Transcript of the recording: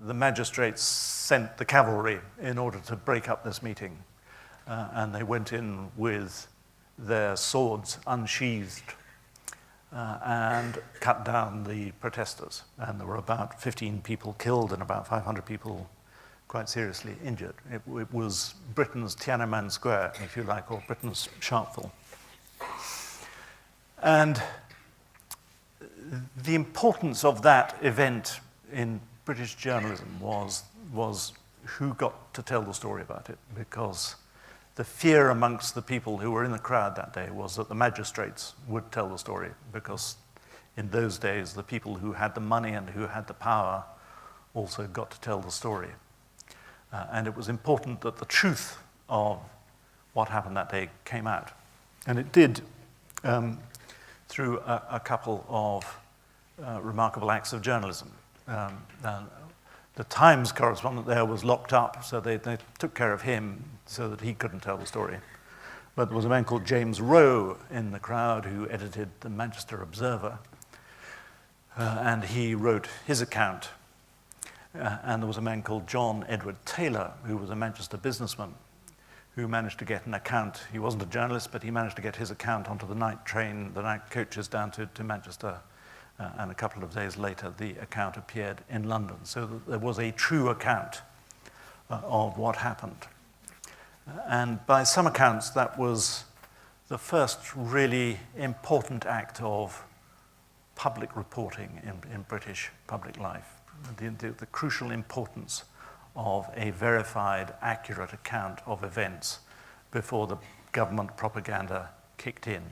the magistrates sent the cavalry in order to break up this meeting. And they went in with their swords unsheathed and cut down the protesters. And there were about 15 people killed and about 500 people quite seriously injured. It was Britain's Tiananmen Square, if you like, or Britain's Sharpeville. And the importance of that event in British journalism was who got to tell the story about it, because the fear amongst the people who were in the crowd that day was that the magistrates would tell the story, because in those days, the people who had the money and who had the power also got to tell the story. And it was important that the truth of what happened that day came out. And it did through a couple of remarkable acts of journalism. The Times correspondent there was locked up, so they took care of him so that he couldn't tell the story. But there was a man called James Rowe in the crowd who edited the Manchester Observer, and he wrote his account. And there was a man called John Edward Taylor, who was a Manchester businessman, who managed to get an account. He wasn't a journalist, but he managed to get his account onto the night train, the night coaches down to Manchester. And a couple of days later, the account appeared in London. So that there was a true account of what happened. And by some accounts, that was the first really important act of public reporting in British public life. The crucial importance of a verified, accurate account of events before the government propaganda kicked in.